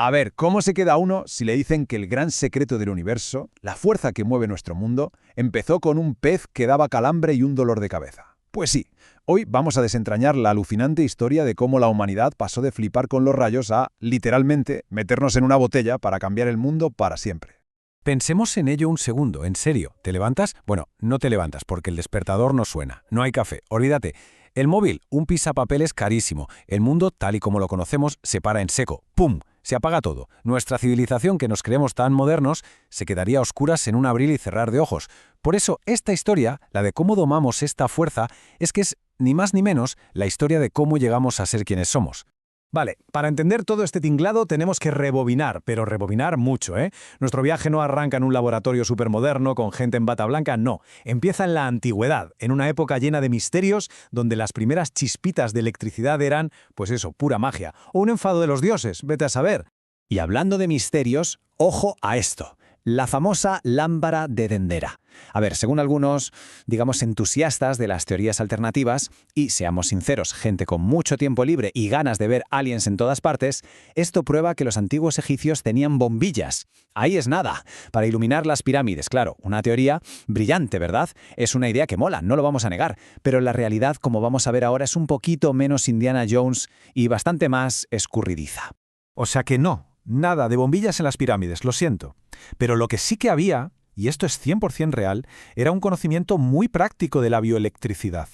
A ver, ¿cómo se queda uno si le dicen que el gran secreto del universo, la fuerza que mueve nuestro mundo, empezó con un pez que daba calambre y un dolor de cabeza? Pues sí, hoy vamos a desentrañar la alucinante historia de cómo la humanidad pasó de flipar con los rayos a, literalmente, meternos en una botella para cambiar el mundo para siempre. Pensemos en ello un segundo, en serio. ¿Te levantas? Bueno, no te levantas porque el despertador no suena, no hay café, olvídate. El móvil, un pisapapeles carísimo. El mundo, tal y como lo conocemos, se para en seco. ¡Pum! Se apaga todo. Nuestra civilización, que nos creemos tan modernos, se quedaría a oscuras en un abrir y cerrar de ojos. Por eso, esta historia, la de cómo domamos esta fuerza, es que es, ni más ni menos, la historia de cómo llegamos a ser quienes somos. Vale, para entender todo este tinglado tenemos que rebobinar, pero rebobinar mucho, ¿eh? Nuestro viaje no arranca en un laboratorio supermoderno con gente en bata blanca, no. Empieza en la antigüedad, en una época llena de misterios, donde las primeras chispitas de electricidad eran, pues eso, pura magia. O un enfado de los dioses, vete a saber. Y hablando de misterios, ojo a esto. La famosa lámpara de Dendera. A ver, según algunos, digamos, entusiastas de las teorías alternativas, y seamos sinceros, gente con mucho tiempo libre y ganas de ver aliens en todas partes, esto prueba que los antiguos egipcios tenían bombillas. Ahí es nada, para iluminar las pirámides, claro, una teoría brillante, ¿verdad? Es una idea que mola, no lo vamos a negar, pero la realidad, como vamos a ver ahora, es un poquito menos Indiana Jones y bastante más escurridiza. O sea que no, nada de bombillas en las pirámides, lo siento. Pero lo que sí que había, y esto es 100% real, era un conocimiento muy práctico de la bioelectricidad.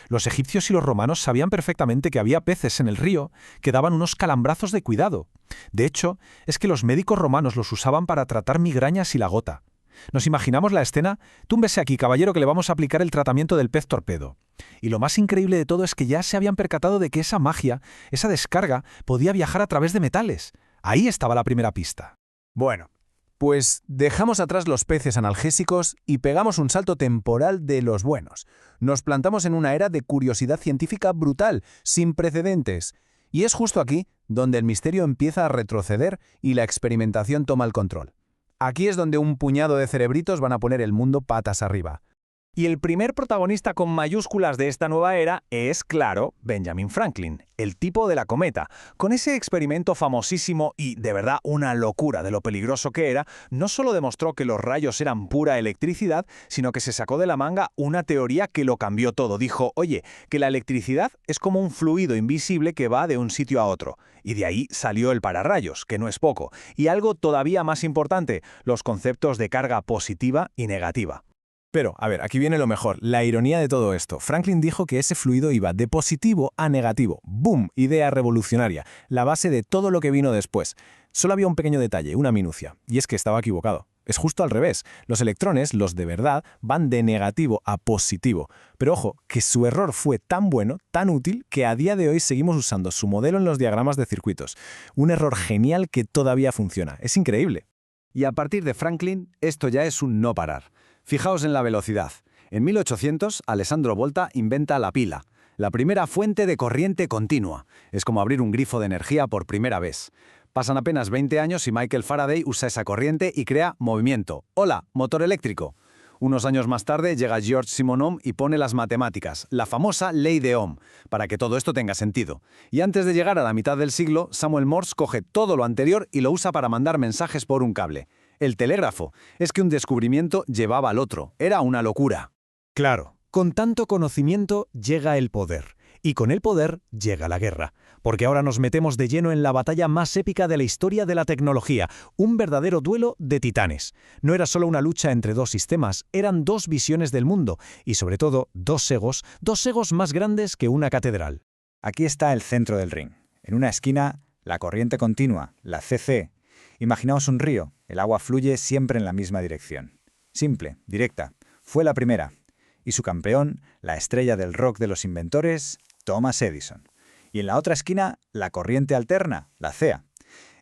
Los egipcios y los romanos sabían perfectamente que había peces en el río que daban unos calambrazos de cuidado. De hecho, es que los médicos romanos los usaban para tratar migrañas y la gota. ¿Nos imaginamos la escena? Túmbese aquí, caballero, que le vamos a aplicar el tratamiento del pez torpedo. Y lo más increíble de todo es que ya se habían percatado de que esa magia, esa descarga, podía viajar a través de metales. Ahí estaba la primera pista. Bueno, pues dejamos atrás los peces analgésicos y pegamos un salto temporal de los buenos. Nos plantamos en una era de curiosidad científica brutal, sin precedentes. Y es justo aquí donde el misterio empieza a retroceder y la experimentación toma el control. Aquí es donde un puñado de cerebritos van a poner el mundo patas arriba. Y el primer protagonista con mayúsculas de esta nueva era es, claro, Benjamin Franklin, el tipo de la cometa. Con ese experimento famosísimo y, de verdad, una locura de lo peligroso que era, no solo demostró que los rayos eran pura electricidad, sino que se sacó de la manga una teoría que lo cambió todo. Dijo, oye, que la electricidad es como un fluido invisible que va de un sitio a otro. Y de ahí salió el pararrayos, que no es poco. Y algo todavía más importante, los conceptos de carga positiva y negativa. Pero, a ver, aquí viene lo mejor, la ironía de todo esto. Franklin dijo que ese fluido iba de positivo a negativo. ¡Boom! Idea revolucionaria, la base de todo lo que vino después. Solo había un pequeño detalle, una minucia, y es que estaba equivocado. Es justo al revés. Los electrones, los de verdad, van de negativo a positivo. Pero ojo, que su error fue tan bueno, tan útil, que a día de hoy seguimos usando su modelo en los diagramas de circuitos. Un error genial que todavía funciona. Es increíble. Y a partir de Franklin, esto ya es un no parar. Fijaos en la velocidad. En 1800, Alessandro Volta inventa la pila, la primera fuente de corriente continua. Es como abrir un grifo de energía por primera vez. Pasan apenas 20 años y Michael Faraday usa esa corriente y crea movimiento. ¡Hola, motor eléctrico! Unos años más tarde llega George Simon Ohm y pone las matemáticas, la famosa ley de Ohm, para que todo esto tenga sentido. Y antes de llegar a la mitad del siglo, Samuel Morse coge todo lo anterior y lo usa para mandar mensajes por un cable. El telégrafo. Es que un descubrimiento llevaba al otro. Era una locura. Claro, con tanto conocimiento llega el poder. Y con el poder llega la guerra. Porque ahora nos metemos de lleno en la batalla más épica de la historia de la tecnología. Un verdadero duelo de titanes. No era solo una lucha entre dos sistemas, eran dos visiones del mundo. Y sobre todo, dos egos más grandes que una catedral. Aquí está el centro del ring. En una esquina, la corriente continua, la CC. Imaginaos un río. El agua fluye siempre en la misma dirección. Simple, directa. Fue la primera. Y su campeón, la estrella del rock de los inventores, Thomas Edison. Y en la otra esquina, la corriente alterna, la CEA.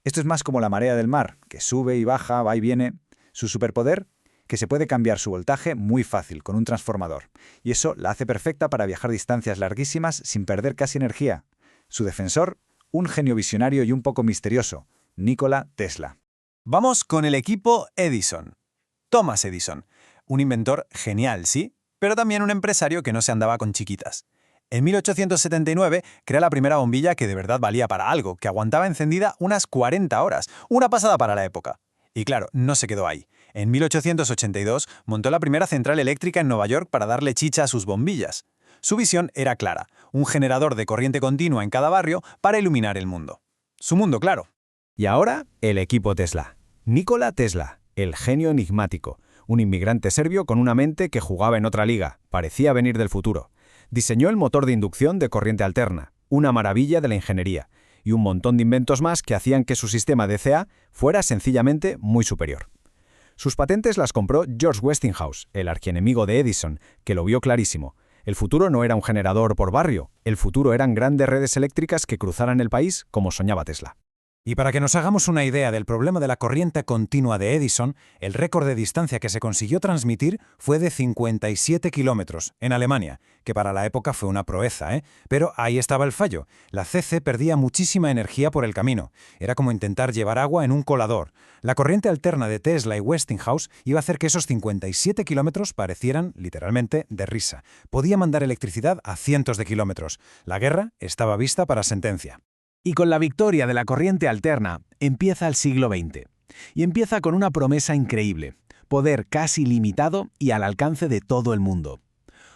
Esto es más como la marea del mar, que sube y baja, va y viene. Su superpoder, que se puede cambiar su voltaje muy fácil con un transformador. Y eso la hace perfecta para viajar distancias larguísimas sin perder casi energía. Su defensor, un genio visionario y un poco misterioso, Nikola Tesla. Vamos con el equipo Edison. Thomas Edison, un inventor genial, ¿sí? Pero también un empresario que no se andaba con chiquitas. En 1879 crea la primera bombilla que de verdad valía para algo, que aguantaba encendida unas 40 horas, una pasada para la época. Y claro, no se quedó ahí. En 1882 montó la primera central eléctrica en Nueva York para darle chicha a sus bombillas. Su visión era clara, un generador de corriente continua en cada barrio para iluminar el mundo. Su mundo, claro. Y ahora, el equipo Tesla. Nikola Tesla, el genio enigmático, un inmigrante serbio con una mente que jugaba en otra liga, parecía venir del futuro. Diseñó el motor de inducción de corriente alterna, una maravilla de la ingeniería, y un montón de inventos más que hacían que su sistema DCA fuera sencillamente muy superior. Sus patentes las compró George Westinghouse, el archienemigo de Edison, que lo vio clarísimo. El futuro no era un generador por barrio, el futuro eran grandes redes eléctricas que cruzaran el país como soñaba Tesla. Y para que nos hagamos una idea del problema de la corriente continua de Edison, el récord de distancia que se consiguió transmitir fue de 57 kilómetros, en Alemania, que para la época fue una proeza, ¿eh? Pero ahí estaba el fallo. La CC perdía muchísima energía por el camino. Era como intentar llevar agua en un colador. La corriente alterna de Tesla y Westinghouse iba a hacer que esos 57 kilómetros parecieran, literalmente, de risa. Podía mandar electricidad a cientos de kilómetros. La guerra estaba vista para sentencia. Y con la victoria de la corriente alterna empieza el siglo XX. Y empieza con una promesa increíble: poder casi ilimitado y al alcance de todo el mundo.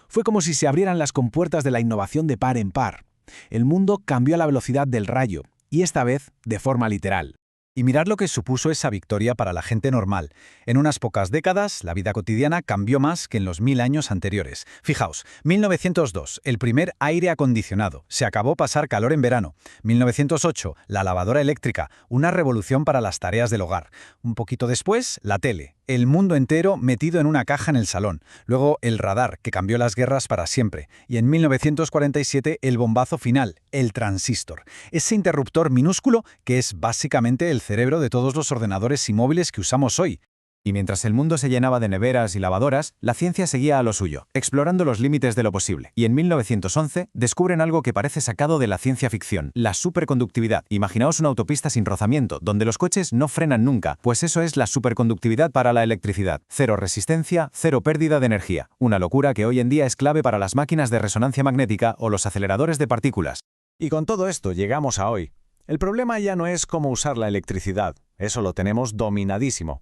Fue como si se abrieran las compuertas de la innovación de par en par. El mundo cambió a la velocidad del rayo, y esta vez de forma literal. Y mirad lo que supuso esa victoria para la gente normal. En unas pocas décadas, la vida cotidiana cambió más que en los 1000 años anteriores. Fijaos, 1902, el primer aire acondicionado. Se acabó pasar calor en verano. 1908, la lavadora eléctrica, una revolución para las tareas del hogar. Un poquito después, la tele. El mundo entero metido en una caja en el salón. Luego, el radar, que cambió las guerras para siempre. Y en 1947, el bombazo final, el transistor. Ese interruptor minúsculo que es básicamente el cerebro de todos los ordenadores y móviles que usamos hoy. Y mientras el mundo se llenaba de neveras y lavadoras, la ciencia seguía a lo suyo, explorando los límites de lo posible. Y en 1911 descubren algo que parece sacado de la ciencia ficción: la superconductividad. Imaginaos una autopista sin rozamiento, donde los coches no frenan nunca, pues eso es la superconductividad para la electricidad. Cero resistencia, cero pérdida de energía. Una locura que hoy en día es clave para las máquinas de resonancia magnética o los aceleradores de partículas. Y con todo esto llegamos a hoy. El problema ya no es cómo usar la electricidad, eso lo tenemos dominadísimo.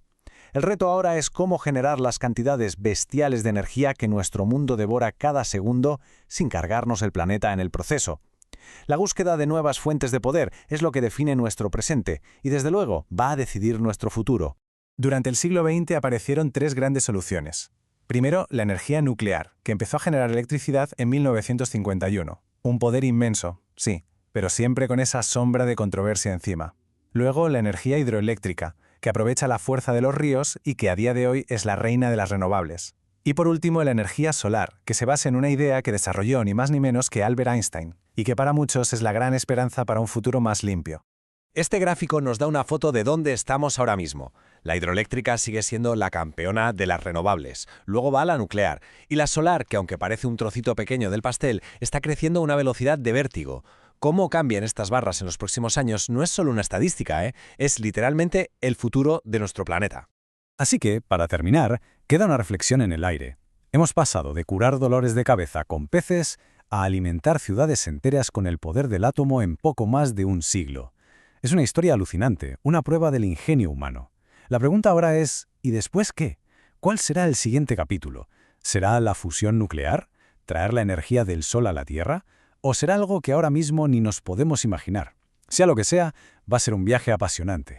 El reto ahora es cómo generar las cantidades bestiales de energía que nuestro mundo devora cada segundo sin cargarnos el planeta en el proceso. La búsqueda de nuevas fuentes de poder es lo que define nuestro presente y desde luego va a decidir nuestro futuro. Durante el siglo XX aparecieron tres grandes soluciones. Primero, la energía nuclear, que empezó a generar electricidad en 1951. Un poder inmenso, sí, pero siempre con esa sombra de controversia encima. Luego, la energía hidroeléctrica, que aprovecha la fuerza de los ríos y que a día de hoy es la reina de las renovables. Y por último, la energía solar, que se basa en una idea que desarrolló ni más ni menos que Albert Einstein, y que para muchos es la gran esperanza para un futuro más limpio. Este gráfico nos da una foto de dónde estamos ahora mismo. La hidroeléctrica sigue siendo la campeona de las renovables, luego va la nuclear, y la solar, que aunque parece un trocito pequeño del pastel, está creciendo a una velocidad de vértigo. Cómo cambian estas barras en los próximos años no es solo una estadística, es literalmente el futuro de nuestro planeta. Así que, para terminar, queda una reflexión en el aire. Hemos pasado de curar dolores de cabeza con peces a alimentar ciudades enteras con el poder del átomo en poco más de un siglo. Es una historia alucinante, una prueba del ingenio humano. La pregunta ahora es, ¿y después qué? ¿Cuál será el siguiente capítulo? ¿Será la fusión nuclear? ¿Traer la energía del Sol a la Tierra? ¿O será algo que ahora mismo ni nos podemos imaginar? Sea lo que sea, va a ser un viaje apasionante.